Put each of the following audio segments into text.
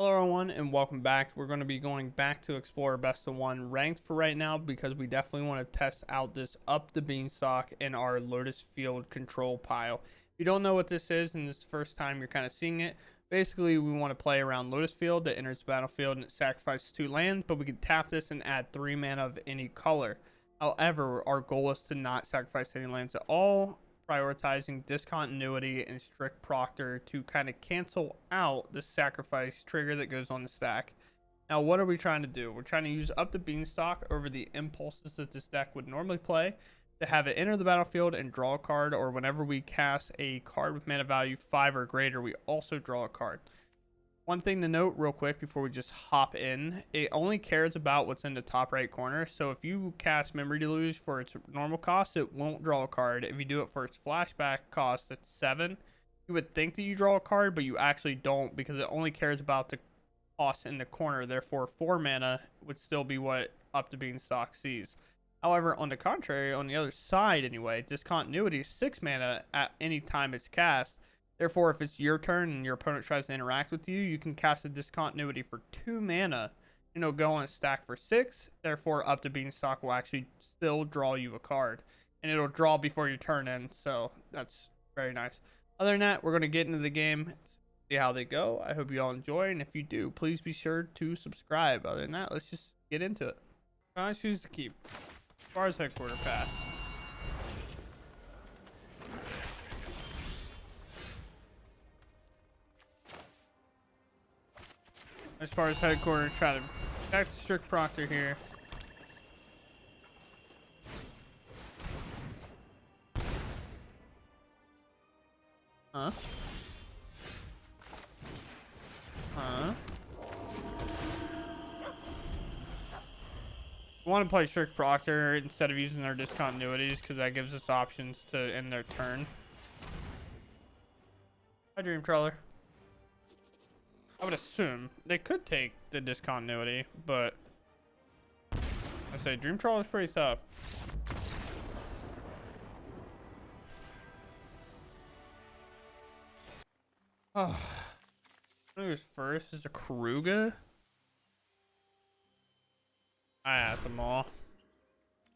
Hello everyone and welcome back. We're going to be going back to explore best of one ranked for right now because we definitely want to test out this up the beanstalk in our Lotus field control pile. If you don't know what this is and this is the first time you're kind of seeing it, basically we want to play around Lotus field that enters the battlefield and it sacrifices 2 lands, but we can tap this and add 3 mana of any color. However, our goal is to not sacrifice any lands at all, prioritizing discontinuity and strict proctor to kind of cancel out the sacrifice trigger that goes on the stack. Now, what are we trying to do? We're trying to use up the beanstalk over the impulses that this deck would normally play to have it enter the battlefield and draw a card, or whenever we cast a card with mana value 5 or greater, we also draw a card. One thing to note real quick before we just hop in, it only cares about what's in the top right corner. So if you cast Memory Deluge for its normal cost, it won't draw a card. If you do it for its flashback cost, it's 7. You would think that you draw a card, but you actually don't because it only cares about the cost in the corner. Therefore, 4 mana would still be what Up the Beanstalk sees. However, on the contrary, on the other side anyway, Discontinuity is 6 mana at any time it's cast. Therefore, if it's your turn and your opponent tries to interact with you, you can cast a Discontinuity for 2 mana, and it'll go on a stack for 6. Therefore, Up the Beanstalk will actually still draw you a card, and it'll draw before your turn ends. So that's very nice. Other than that, we're going to get into the game, see how they go. I hope you all enjoy, and if you do, please be sure to subscribe. Other than that, let's just get into it. I choose to keep as far as headquarter pass. As far as headquarters, try to back to strict proctor here. Huh? Huh? We want to play strict proctor instead of using their discontinuities because that gives us options to end their turn. Hi, Dream Trawler. I would assume they could take the discontinuity, but I say Dream Trawler is pretty tough. Oh, who's first is a Karuga. I asked them all.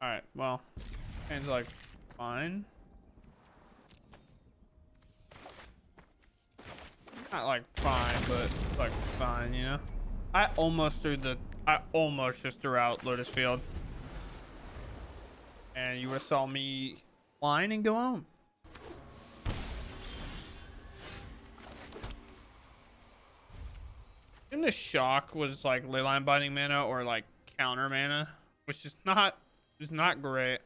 All right, well, and like fine. Not like fine, but like fine, you know. I almost just threw out Lotus Field, and you would have saw me line and go home. And the shock was like Leyline Binding mana or like counter mana, which is not great.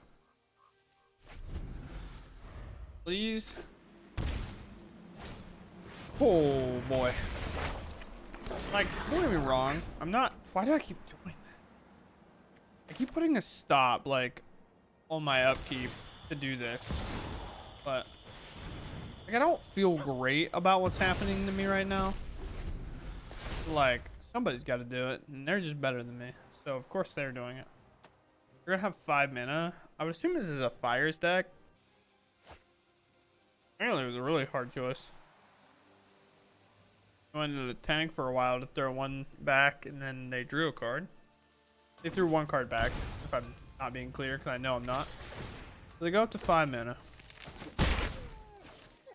Please. Oh boy. Like, don't get me wrong. I'm not. Why do I keep doing that? I keep putting a stop, like, on my upkeep to do this. But, like, I don't feel great about what's happening to me right now. Like, somebody's got to do it, and they're just better than me. So, of course, they're doing it. We're going to have 5 mana. I would assume this is a Fires deck. Apparently, it was a really hard choice. Went into the tank for a while to throw one back, and then they drew a card. They threw 1 card back, if I'm not being clear, because I know I'm not. So they go up to 5 mana.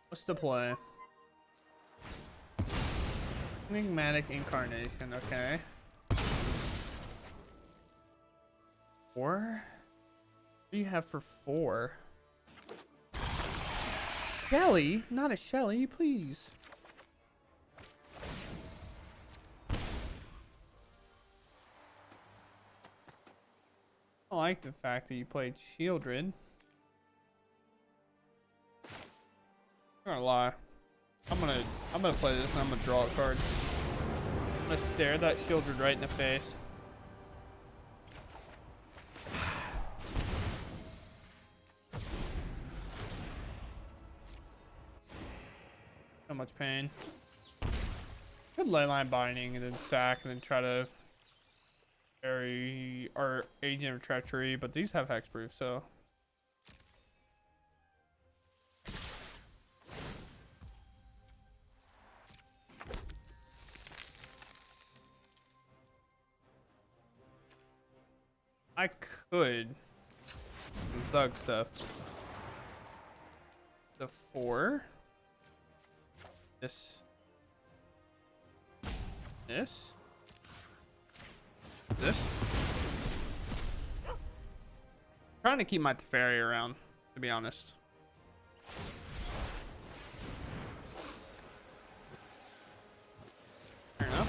What's the play? Enigmatic Incarnation, okay. 4? What do you have for 4? Shelly? Not a Shelly, please. I like the fact that you played Shieldred. I'm gonna lie. I'm gonna play this and I'm gonna draw a card. I'm gonna stare that Shieldred right in the face. So much pain. Good Leyline Binding and then sack and then try to bury our Agent of Treachery, but these have hexproof, so I could some thug stuff. The 4. This. Trying to keep my Teferi around, to be honest. Fair enough.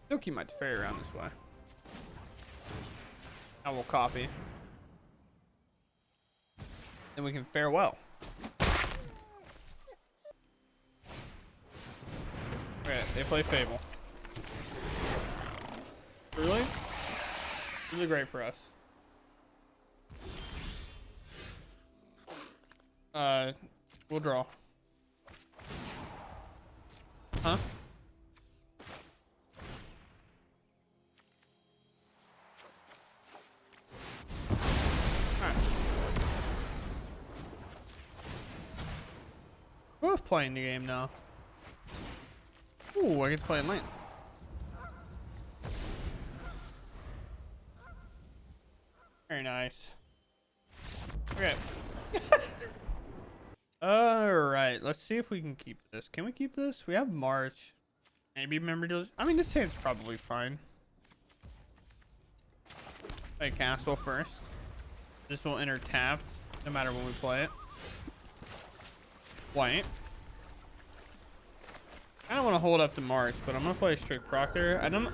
Still keep my Teferi around this way. I will copy. Then we can fare well. Okay, they play Fable. Really? Really great for us. We'll draw. Huh? Alright. Both playing the game now. Ooh, I get to play in lane. Very nice. Okay. Alright, let's see if we can keep this. Can we keep this? We have March. Maybe memory deals. I mean, this hand's probably fine. Play castle first. This will enter tapped no matter when we play it. White. I don't want to hold up to March, but I'm going to play Strict Proctor. I don't...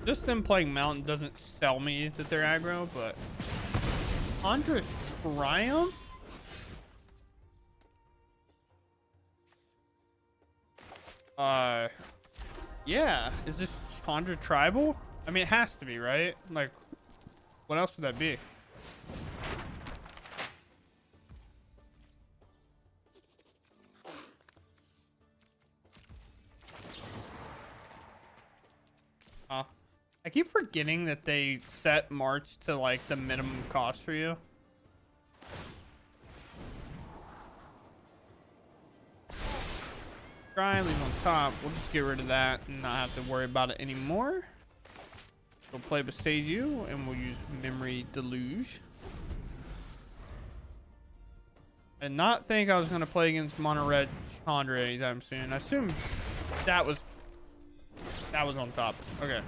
Just them playing Mountain doesn't sell me that they're aggro, but... Chandra Triumph? Yeah. Is this Chandra Tribal? I mean, it has to be, right? Like, what else would that be? I keep forgetting that they set March to like the minimum cost for you. Try and leave on top. We'll just get rid of that and not have to worry about it anymore. We'll play Beside You and we'll use Memory Deluge. I did not think I was going to play against Mono Red Chandra anytime soon. I assume that was on top. Okay.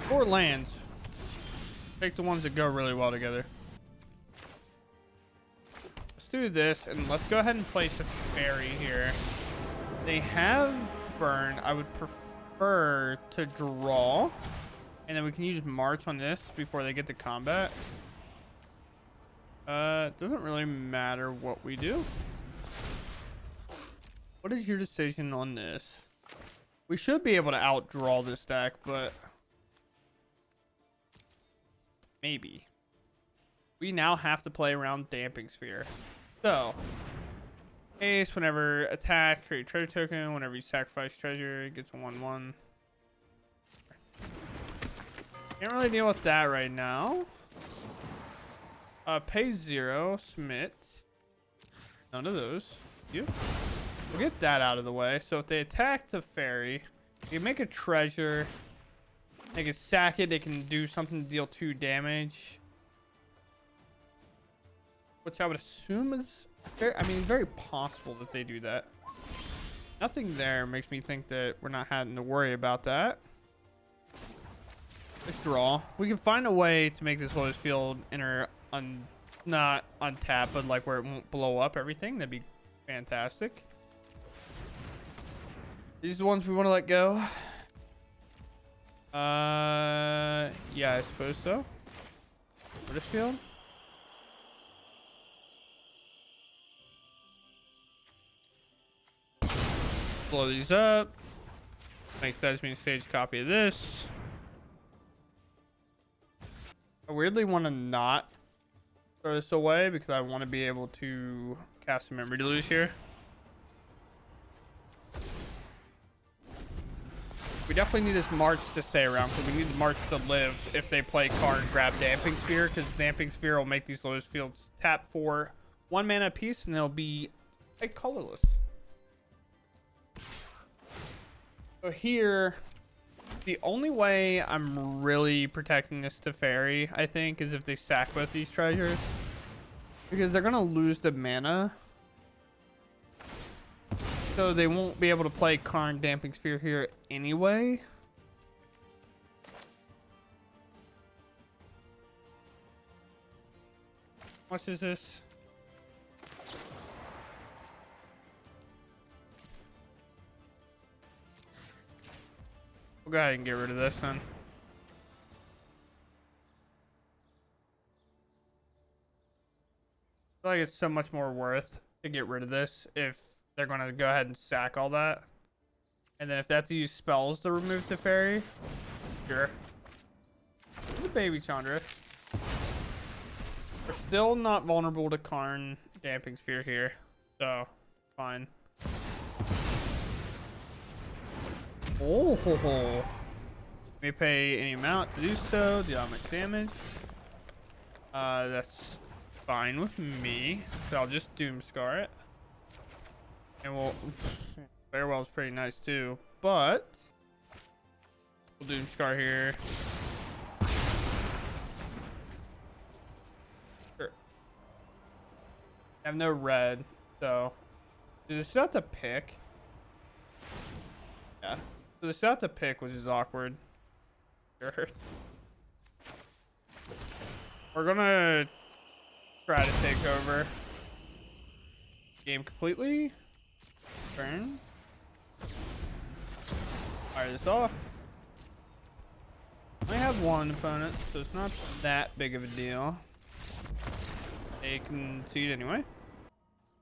4 lands. Take the ones that go really well together. Let's do this and let's go ahead and place a fairy here. They have burn. I would prefer to draw. And then we can use March on this before they get to combat. It doesn't really matter what we do. What is your decision on this? We should be able to outdraw this deck, but maybe. We now have to play around Damping Sphere. So, Ace, whenever attack, create treasure token. Whenever you sacrifice treasure, it gets a 1/1. Can't really deal with that right now. Pay 0, submit. None of those. You. We'll get that out of the way. So if they attack the fairy, you can make a treasure. They can sack it. They can do something to deal 2 damage. Which I would assume is very, I mean, very possible that they do that. Nothing there makes me think that we're not having to worry about that. Let's draw. If we can find a way to make this Lotus field enter not untap, but like where it won't blow up everything, that'd be fantastic. These are the ones we want to let go. Yeah, I suppose so. Lotus field. Blow these up. Make that as being a stage copy of this. I weirdly want to not throw this away because I want to be able to cast a Memory Deluge here. We definitely need this March to stay around because we need March to live if they play card grab Damping Sphere, because Damping Sphere will make these Lotus fields tap for 1 mana apiece and they'll be like colorless. So here, the only way I'm really protecting this Teferi, I think, is if they sack both these treasures. Because they're going to lose the mana. So they won't be able to play Karn Damping Sphere here anyway. What is this? We'll go ahead and get rid of this then. I feel like it's so much more worth to get rid of this if they're going to go ahead and sack all that. And then if that's to use spells to remove the fairy, sure. The baby Chandra. We're still not vulnerable to Karn Damping Sphere here, so fine. Oh, ho, ho. May pay any amount to do so. Deal much damage. That's fine with me. So I'll just Doomscar it. And we'll... Farewell's pretty nice too, but... We'll Doomscar here. Sure. I have no red, so... Do they still have to pick? Yeah. So they still have to pick, which is awkward. Sure. We're gonna try to take over game completely. Turn. Fire this off. I have one opponent, so it's not that big of a deal. They can concede anyway.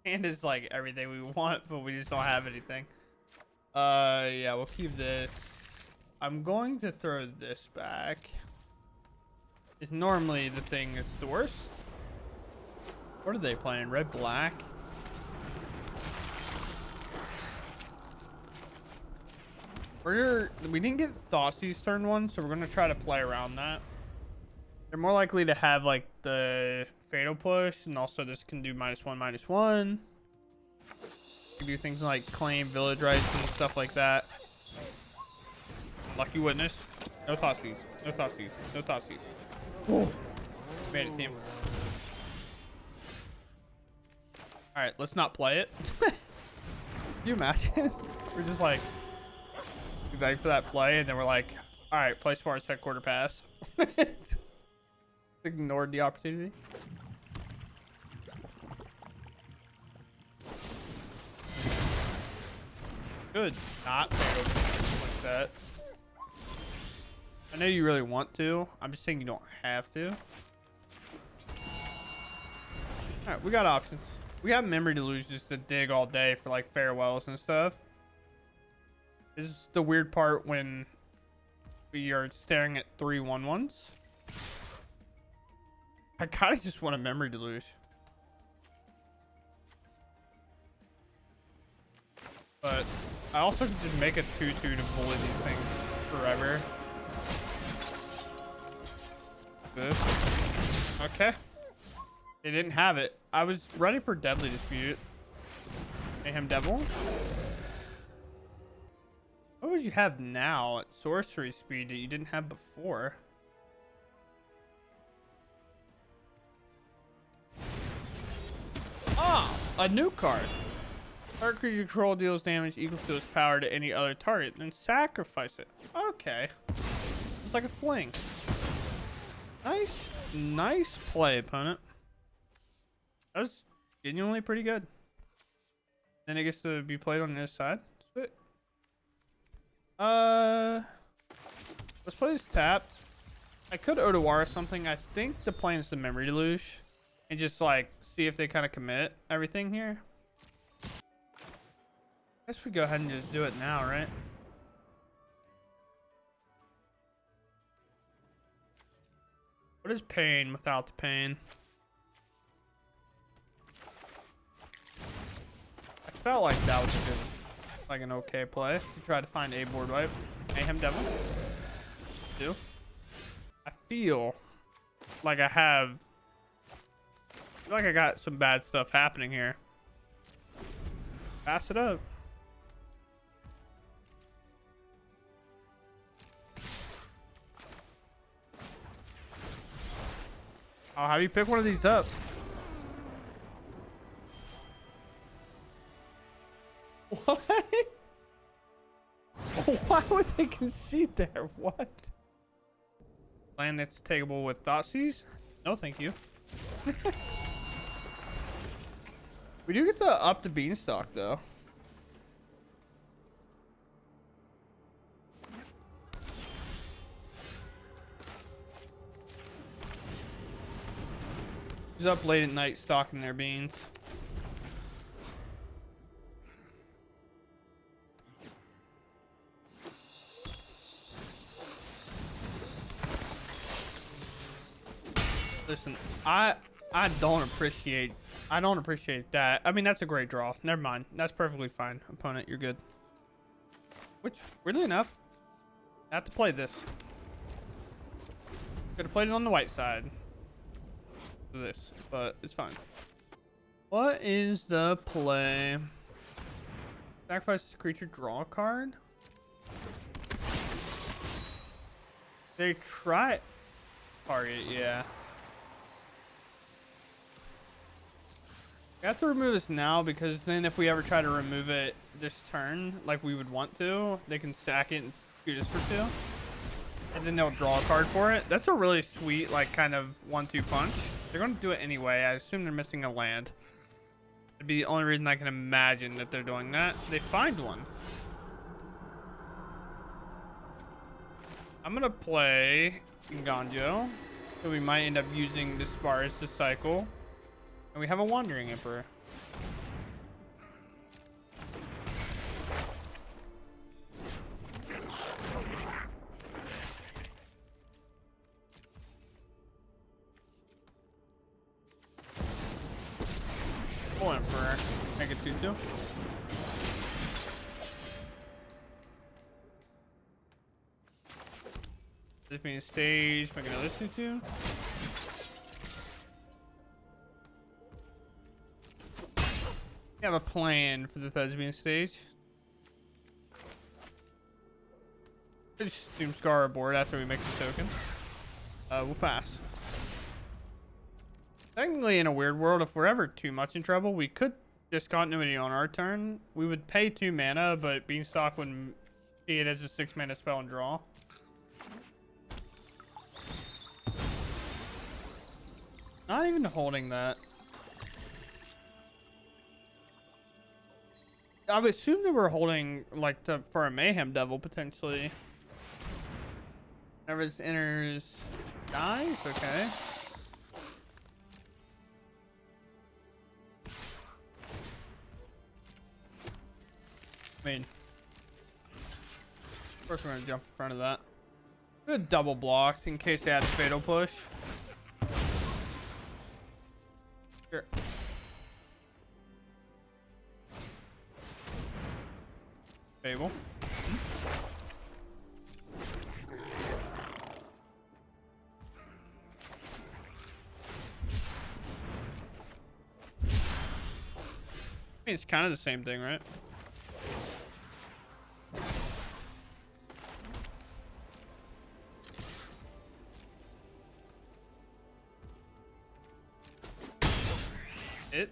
And it's like everything we want, but we just don't have anything. Yeah, we'll keep this. I'm going to throw this back. It's normally the thing that's the worst. What are they playing? Red, black? We didn't get Thoughtseize turn one, so we're going to try to play around that. They're more likely to have like the Fatal Push, and also this can do -1/-1. You do things like claim village rights and stuff like that. Lucky Witness. No Thoughtseize. No Thoughtseize. No Thoughtseize. Oh. Made it, team. Alright, let's not play it. Can you imagine? We're just like, we beg for that play, and then we're like, alright, play Spar's Headquarter Pass. Ignored the opportunity. Good. Not like that. I know you really want to. I'm just saying you don't have to. Alright, we got options. We have Memory Delusions to dig all day for like farewells and stuff. This is the weird part when we are staring at 3/1/1s. I kind of just want a Memory Deluge. But I also could just make a 2/2 to bully these things forever. This. Okay. They didn't have it. I was ready for Deadly Dispute. Mayhem Devil. What would you have now at sorcery speed that you didn't have before? Ah, a new card. Target creature you control deals damage equal to its power to any other target, then sacrifice it. Okay. It's like a fling. Nice play, opponent. That was genuinely pretty good. Then it gets to be played on this side. Sweet. Let's play this tapped. I could Odawara something. I think the plan is the Memory Deluge. And just like see if they kind of commit everything here. I guess we go ahead and just do it now, right? What is pain without the pain? I felt like that was a good, like an okay play to try to find a board wipe. Mayhem Devil. Do. I feel like I got some bad stuff happening here. Pass it up. I'll have you pick one of these up. What? Why would they concede there? What? Land that's takeable with Thoughtseize? No, thank you. We do get to up the Beanstalk, though. He's up late at night stalking their beans. Listen, I don't appreciate that. I mean, that's a great draw. Never mind. That's perfectly fine. Opponent, you're good. Which, weirdly enough, I have to play this. Could have played it on the white side. This, but it's fine. What is the play? Sacrifice creature, draw a card. They try target, yeah. We have to remove this now because then if we ever try to remove it this turn, like we would want to, they can sack it and shoot us for 2. And then they'll draw a card for it. That's a really sweet, like, kind of 1-2 punch. They're going to do it anyway. I assume they're missing a land. It'd be the only reason I can imagine that they're doing that. They find one. I'm going to play Ganjo. So we might end up using the Spars to cycle. And we have a Wandering Emperor. Emperor. Make it 2-2. This being stage, make another 2-2. We have a plan for the Thespian stage. Just Doom Scar our board after we make the token. We'll pass. Technically, in a weird world, if we're ever too much in trouble, we could discontinuity on our turn. We would pay 2 mana, but Beanstalk would see it as a 6 mana spell and draw. Not even holding that. I would assume that we're holding like for a Mayhem Devil potentially. Whenever this enters, dies. Okay. I mean, of course we're gonna jump in front of that. We're gonna double blocked in case they had a fatal push. Sure. Fable. I mean, it's kind of the same thing, right? It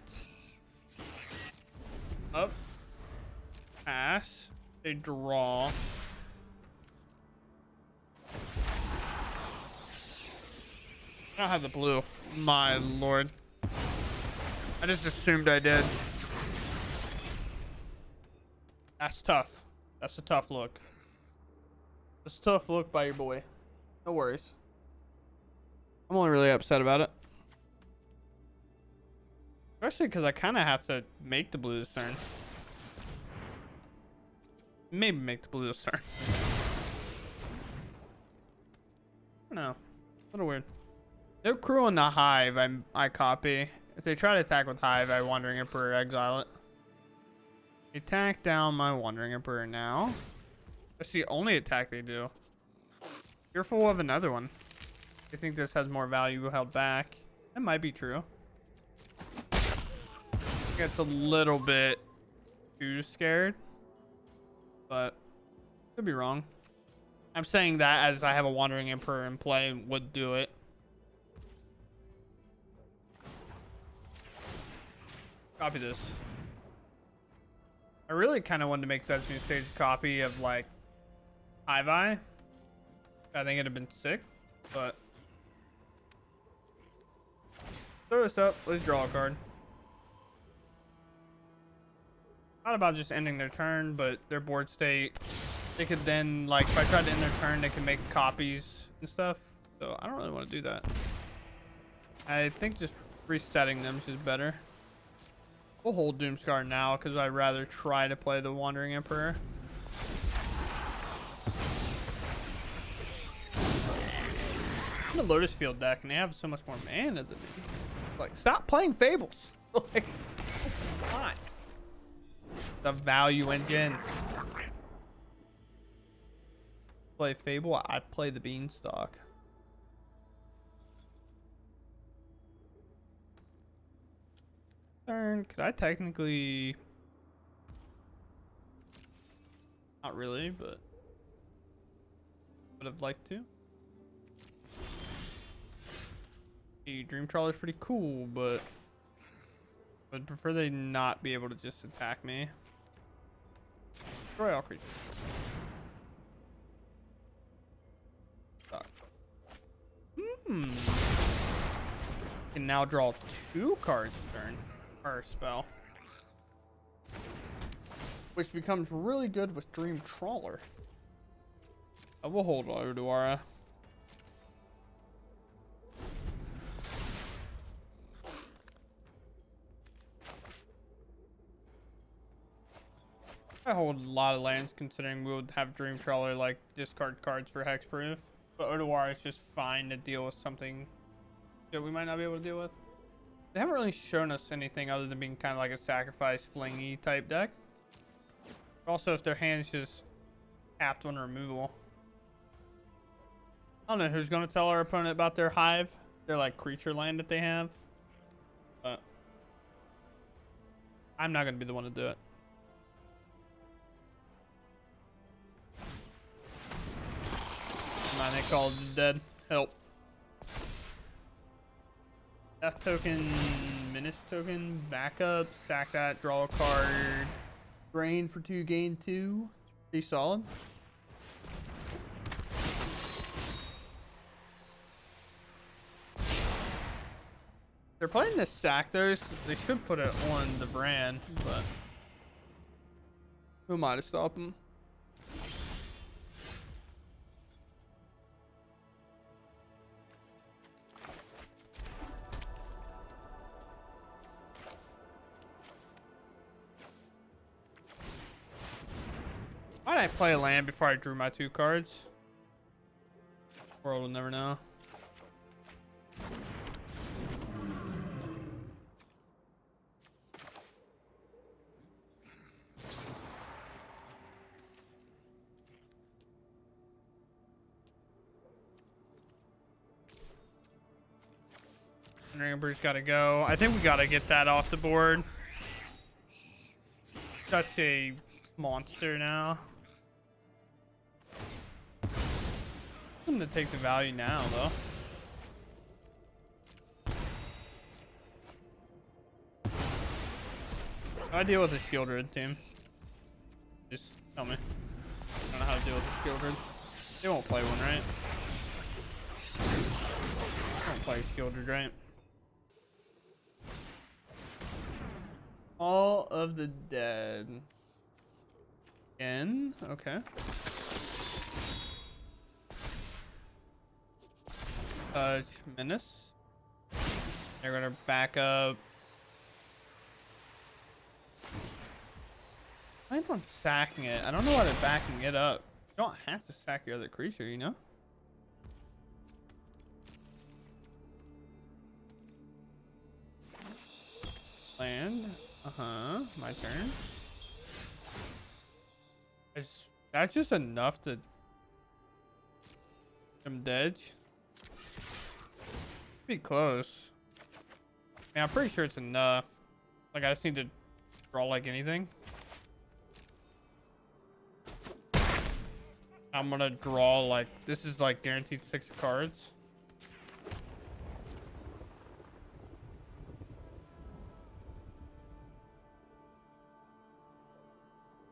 up, pass, they draw. I don't have the blue. My lord. I just assumed I did. That's tough. That's a tough look. That's a tough look by your boy. No worries. I'm only really upset about it. Especially because I kind of have to make the blue this turn. Maybe make the blue this turn. I don't know. A little weird. No crew on the Hive. I copy. If they try to attack with Hive, I Wandering Emperor exile it. Attack down my Wandering Emperor now. That's the only attack they do. Fearful of another one. I think this has more value held back. That might be true. It's a little bit too scared, but could be wrong. I'm saying that as I have a Wandering Emperor in play and would do it. Copy this. I really kind of wanted to make that new stage copy of like Ivy. I think it'd have been sick, but throw this up. Let's draw a card. Not about just ending their turn, but their board state. They could then, like, if I tried to end their turn, they can make copies and stuff. So I don't really want to do that. I think just resetting them is better. We'll hold Doomscar now because I'd rather try to play the Wandering Emperor. The Lotus Field deck, and they have so much more mana than me. Like, stop playing Fables. Like, come on. The value engine. Play Fable. I play the Beanstalk. Turn. Could I technically? Not really, but would have liked to. Dream Trawler is pretty cool, but I'd prefer they not be able to just attack me. Destroy all creatures. Can now draw 2 cards a turn, or a spell, which becomes really good with Dream Trawler. I will hold Odawara. I hold a lot of lands considering we would have Dream Trawler like discard cards for hexproof, but Odawara is just fine to deal with something that we might not be able to deal with. They haven't really shown us anything other than being kind of like a sacrifice flingy type deck. Also, if their hand's just capped on removal. I don't know who's going to tell our opponent about their hive, their like creature land that they have, but I'm not going to be the one to do it. They called dead. Help. Death token, Menace token, backup, sack that, draw a card, drain for 2, gain 2. Pretty solid. They're playing this sack though. They should put it on the brand, but who am I to stop them? Why did I play a land before I drew my 2 cards? World will never know. Emperor's gotta go. I think we gotta get that off the board. Such a monster now. I'm gonna take the value now, though. How do I deal with a Shieldred team? Just tell me. I don't know how to deal with a Shieldred. They won't play one, right? They won't play Shieldred, right? All of the Dead. Again? Okay. Menace. They're gonna back up. I plan on sacking it. I don't know why they're backing it up. You don't have to sack your other creature, you know? Land. My turn. That's just enough to them dead. Be close. Yeah, I'm pretty sure it's enough. Like, I just need to draw like anything. I'm gonna draw like, this is like guaranteed 6 cards.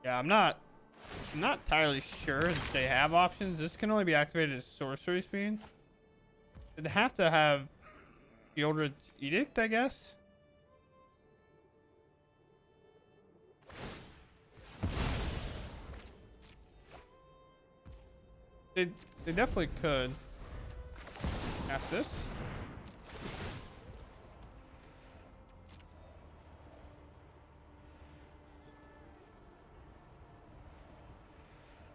Yeah, I'm not entirely sure that they have options. This can only be activated as sorcery speed. It'd have to have Shieldred's Edict, I guess. They definitely could. Cast this.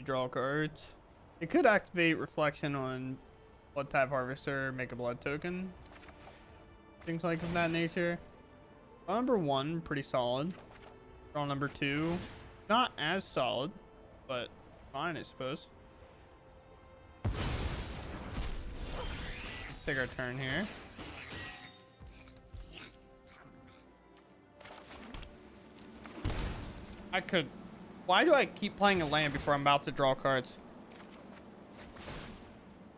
Draw cards. It could activate Reflection on Blood type Harvester, make a blood token. Things like of that nature. Draw number 1, pretty solid. Draw number 2, not as solid, but fine, I suppose. Let's take our turn here. I could. Why do I keep playing a land before I'm about to draw cards?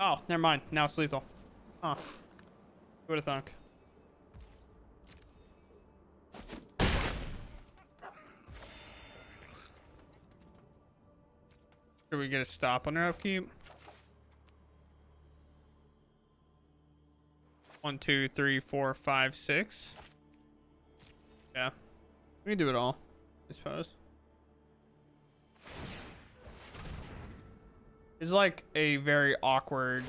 Oh, never mind. Now it's lethal. Huh. Who would have thunk? Should we get a stop on our upkeep? 1, 2, 3, 4, 5, 6. Yeah. We can do it all, I suppose. It's like a very awkward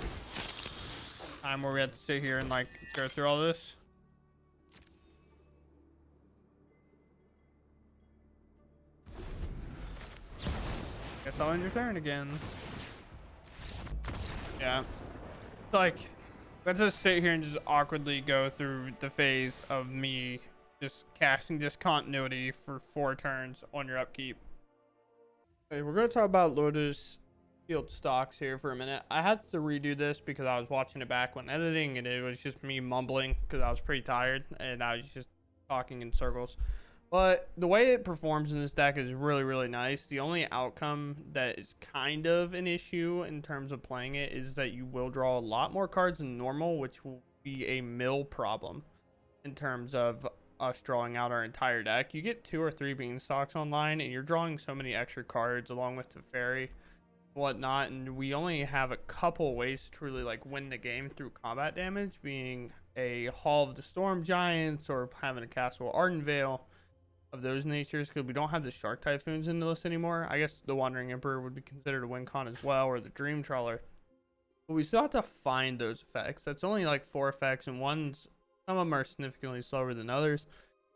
time where we have to sit here and like go through all this. Guess I'll end your turn again. Yeah. It's like, let's just sit here and just awkwardly go through the phase of me just casting discontinuity for 4 turns on your upkeep. Okay, we're going to talk about Lotus Field stocks here for a minute. I had to redo this because I was watching it back when editing and it was just me mumbling because I was pretty tired and I was just talking in circles. But the way it performs in this deck is really, really nice. The only outcome that is kind of an issue in terms of playing it is that you will draw a lot more cards than normal, which will be a mill problem in terms of us drawing out our entire deck. You get 2 or 3 Beanstalks online and you're drawing so many extra cards along with Teferi, whatnot, and we only have a couple ways to truly like win the game through combat damage, being a Hall of the Storm Giants or having a Castle Ardenvale of those natures, because we don't have the Shark Typhoons in the list anymore. I guess the Wandering Emperor would be considered a win con as well, or the Dream Trawler, but we still have to find those effects. That's only like 4 effects, and some of them are significantly slower than others.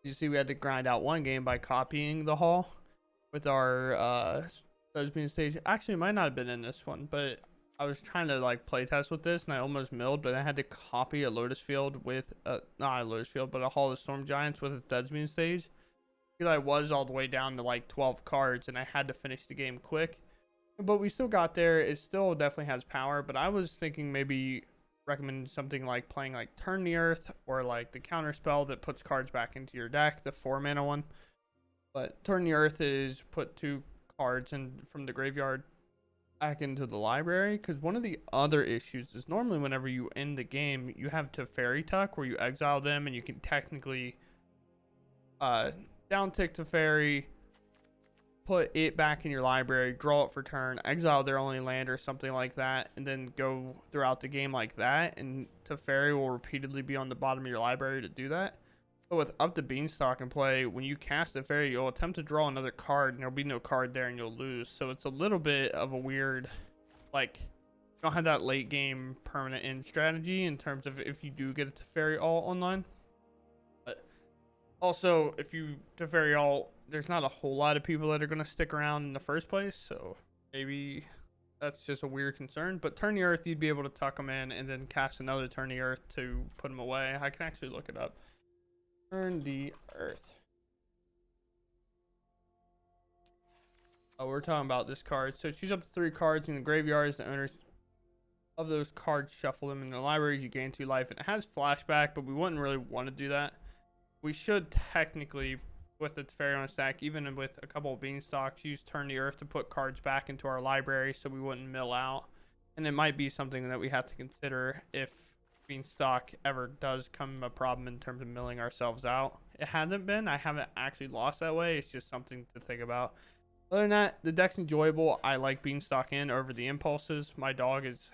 You see, we had to grind out one game by copying the Hall with our being stage. Actually, it might not have been in this one, but I was trying to like play test with this and I almost milled, but I had to copy a Lotus Field with not a Lotus Field, but a Hall of Storm Giants with a Thespian stage, because I was all the way down to like 12 cards and I had to finish the game quick. But we still got there. It still definitely has power, but I was thinking maybe recommend something like playing like Turn the Earth or like the counter spell that puts cards back into your deck, the 4-mana one. But Turn the Earth is put 2 cards and from the graveyard back into the library, because one of the other issues is normally whenever you end the game you have Teferi Tuck where you exile them and you can technically down tick Teferi, put it back in your library, draw it for turn, exile their only land or something like that, and then go throughout the game like that, and Teferi will repeatedly be on the bottom of your library to do that. But with Up to Beanstalk in play, when you cast a fairy, you'll attempt to draw another card, and there'll be no card there, and you'll lose. So it's a little bit of a weird, like, you don't have that late game permanent end strategy in terms of if you do get a Teferi Alt online. But also, if you Teferi Alt, there's not a whole lot of people that are going to stick around in the first place, so maybe that's just a weird concern. But Turn the Earth, you'd be able to tuck them in and then cast another Turn the Earth to put them away. I can actually look it up. Turn the Earth. Oh, we're talking about this card. So choose up to 3 cards in the graveyards. The owners of those cards shuffle them in the libraries. You gain 2 life. And it has flashback, but we wouldn't really want to do that. We should technically, with the Teferi on stack, even with a couple of Beanstalks, use Turn the Earth to put cards back into our library so we wouldn't mill out. And it might be something that we have to consider if Beanstalk ever does come a problem in terms of milling ourselves out. It hasn't been. I haven't actually lost that way. It's just something to think about. Other than that, the deck's enjoyable. I like Beanstalk in over the impulses. My dog is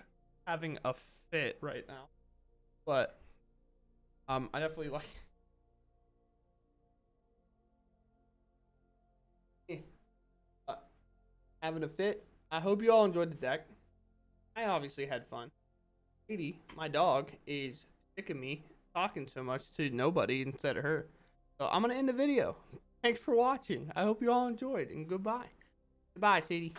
having a fit right now, but I definitely like having a fit. I hope you all enjoyed the deck. I obviously had fun. Katie, my dog, is sick of me talking so much to nobody instead of her. So I'm gonna end the video. Thanks for watching. I hope you all enjoyed, and goodbye. Goodbye, Sadie.